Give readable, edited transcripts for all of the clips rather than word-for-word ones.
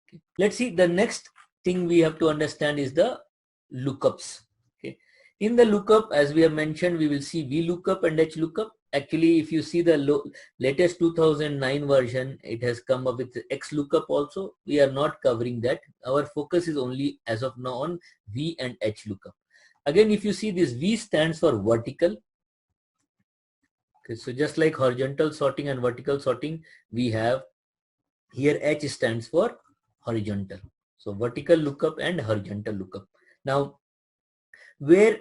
Okay. Let's see, the next thing we have to understand is the lookups. Okay. In the lookup, as we have mentioned, we will see VLOOKUP and HLOOKUP. Actually, if you see the latest 2009 version, it has come up with XLOOKUP also. We are not covering that. Our focus is only as of now on V and HLOOKUP. Again, if you see, this V stands for vertical. Okay, so just like horizontal sorting and vertical sorting, we have here H stands for horizontal. So vertical lookup and horizontal lookup. Now, where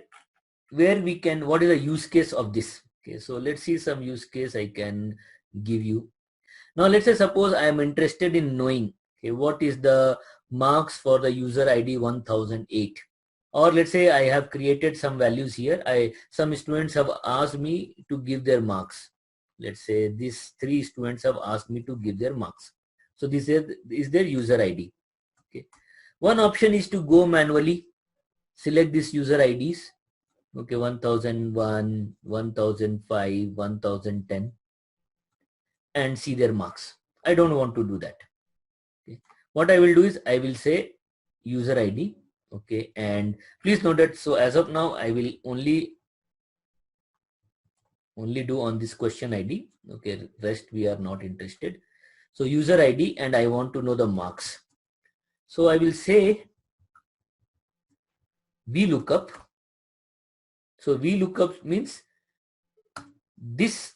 we can, what is the use case of this? Okay, so let's see some use case I can give you. Now let's say suppose I am interested in knowing, okay, what is the marks for the user ID 1008, or let's say I have created some values here. Some students have asked me to give their marks. Let's say these 3 students have asked me to give their marks. So this is their user ID. Okay, one option is to go manually, select these user IDs. Okay, 1001, 1005, 1010, and see their marks. I don't want to do that. Okay. What I will do is I will say user ID. Okay, and please note that, so as of now I will only do on this question ID. Okay, rest we are not interested. So user ID, and I want to know the marks. So I will say VLOOKUP. So VLOOKUP means this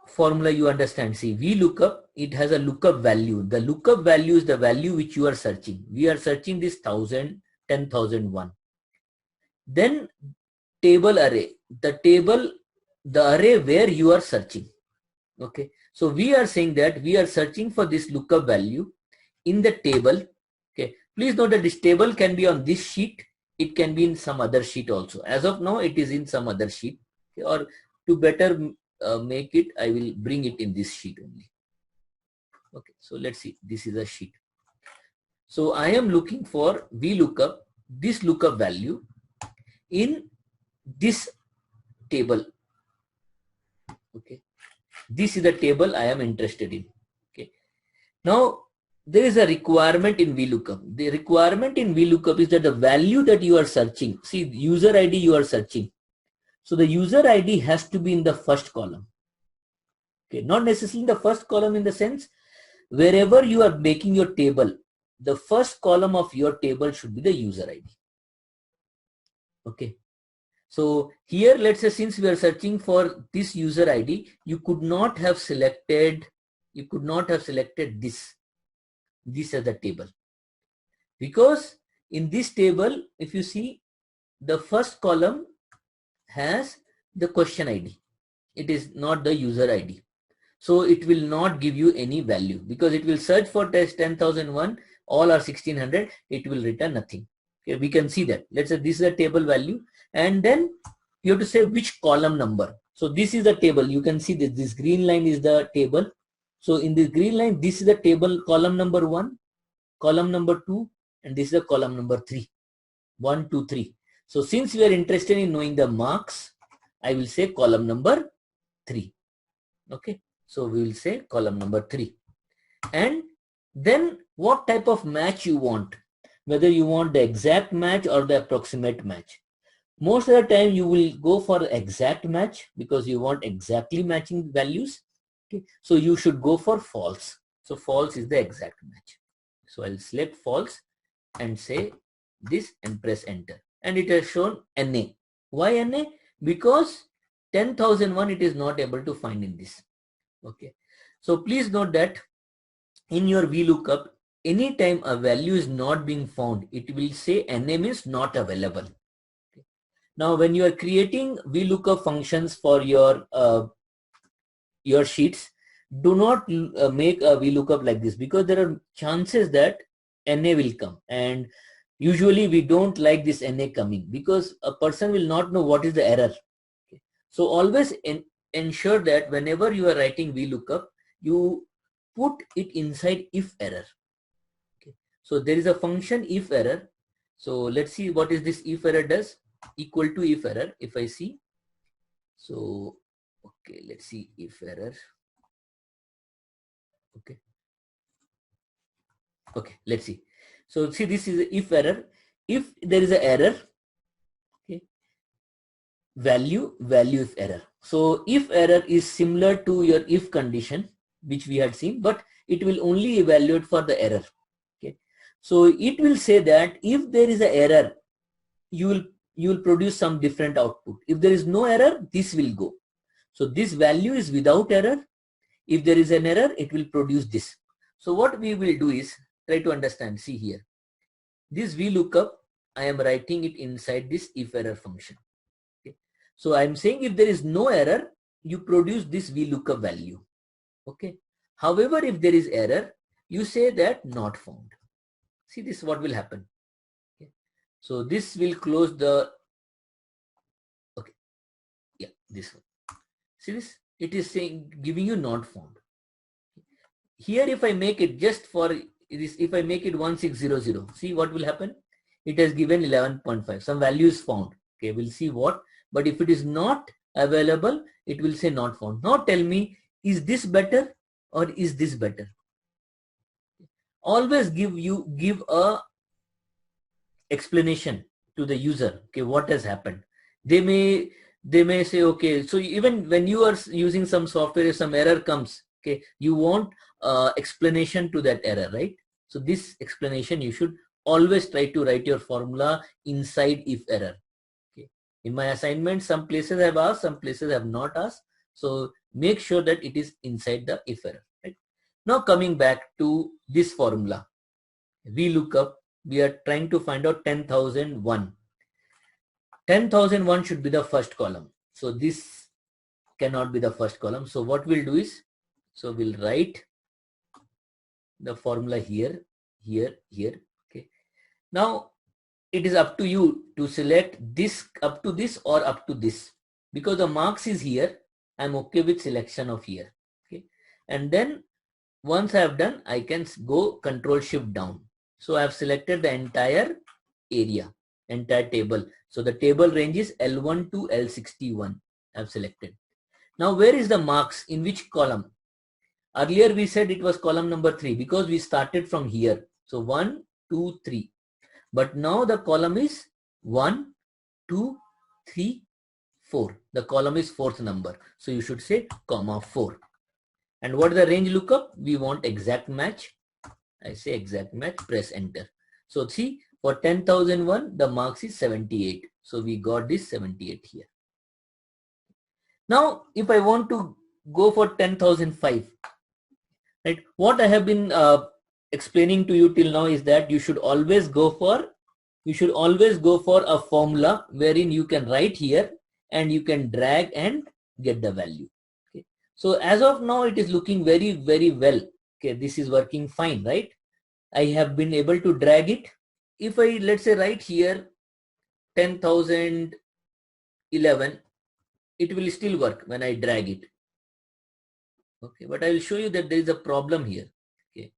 formula, you understand. See, VLOOKUP, it has a lookup value. The lookup value is the value which you are searching. We are searching this 1000, 10,001. Then table array, the array where you are searching. Okay, so we are saying that we are searching for this lookup value in the table. Okay, please note that this table can be on this sheet, it can be in some other sheet also. As of now it is in some other sheet. Okay, or to better make it, I will bring it in this sheet only. Okay, so let's see, this is a sheet. So I am looking for VLOOKUP, this lookup value in this table. Okay, this is the table I am interested in. Okay, now there is a requirement in VLOOKUP. The requirement in VLOOKUP is that the value that you are searching, see, user ID you are searching, so the user ID has to be in the first column. Okay, not necessarily in the first column, in the sense wherever you are making your table, the first column of your table should be the user ID. Okay, so here let's say since we are searching for this user ID, you could not have selected this as the table, because in this table, if you see, the first column has the question ID, it is not the user ID. So it will not give you any value, because it will search for test 10,001, all are 1600, it will return nothing. Okay, we can see that. Let's say this is a table value, and then you have to say which column number. So this is the table, you can see that this green line is the table. So in this green line, this is the table column number 1, column number 2, and this is the column number 3. 1, 2, 3. So since we are interested in knowing the marks, I will say column number 3. Okay, so we will say column number 3. And then what type of match you want, whether you want the exact match or the approximate match. Most of the time you will go for the exact match, because you want exactly matching values. Okay, so you should go for false. So false is the exact match. So I'll select false and say this and press enter, and it has shown NA. Why NA? Because 10,001 it is not able to find in this. Okay, so please note that in your VLOOKUP, anytime a value is not being found, it will say NA means not available. Okay. Now when you are creating VLOOKUP functions for your sheets, do not make a VLOOKUP like this, because there are chances that NA will come, and usually we don't like this NA coming, because a person will not know what is the error. Okay. So always ensure that whenever you are writing VLOOKUP, you put it inside if error. Okay. So there is a function if error. So let's see what is this if error does. Equal to if error, if I see. So okay, let's see if error. Okay. Okay, let's see. So see, this is if error. If there is an error, okay, value if error. So if error is similar to your if condition, which we had seen, but it will only evaluate for the error. Okay, so it will say that if there is an error, you will produce some different output. If there is no error, this will go. So this value is without error. If there is an error, it will produce this. So what we will do is try to understand. See here, this VLOOKUP, I am writing it inside this if error function. Okay. So I am saying if there is no error, you produce this VLOOKUP value. Okay. However, if there is error, you say that not found. See this, what will happen. Okay. So this will close the, okay, yeah, this one. See this, it is saying, giving you not found. Here if I make it just for this, if I make it 1600, see what will happen. It has given 11.5, some value is found. Okay, we'll see what, but if it is not available, it will say not found. Now tell me, is this better or is this better? Always give a explanation to the user. Okay, what has happened? They may say, okay, so even when you are using some software, if some error comes, okay, you want explanation to that error, right? So this explanation, you should always try to write your formula inside if error. Okay, in my assignment, some places have asked, some places have not asked. So make sure that it is inside the if error, right? Now coming back to this formula, VLOOKUP, we are trying to find out 10,001. 10,001 should be the first column. So this cannot be the first column. So what we'll do is, so we'll write the formula here, here, here. Okay. Now it is up to you to select this up to this or up to this. Because the marks is here, I'm okay with selection of here. Okay. And then once I have done, I can go Control Shift down. So I have selected the entire area, entire table. So the table range is L1 to L61. I have selected. Now where is the marks? In which column? Earlier we said it was column number 3 because we started from here. So 1, 2, 3. But now the column is 1, 2, 3, 4. The column is 4th number. So you should say comma 4. And what is the range lookup? We want exact match. I say exact match, press enter. So see, for 10,001, the marks is 78. So we got this 78 here. Now, if I want to go for 10,005, right? What I have been explaining to you till now is that you should always go for a formula wherein you can write here and you can drag and get the value. Okay. So as of now, it is looking very, very well. Okay, this is working fine, right? I have been able to drag it. If I, let's say, write here 10,011, it will still work when I drag it. Okay, but I will show you that there is a problem here. Okay,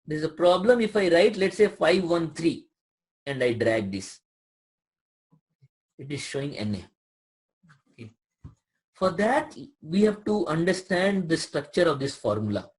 there is a problem if I write, let's say 513 and I drag this. It is showing NA. Okay. For that, we have to understand the structure of this formula.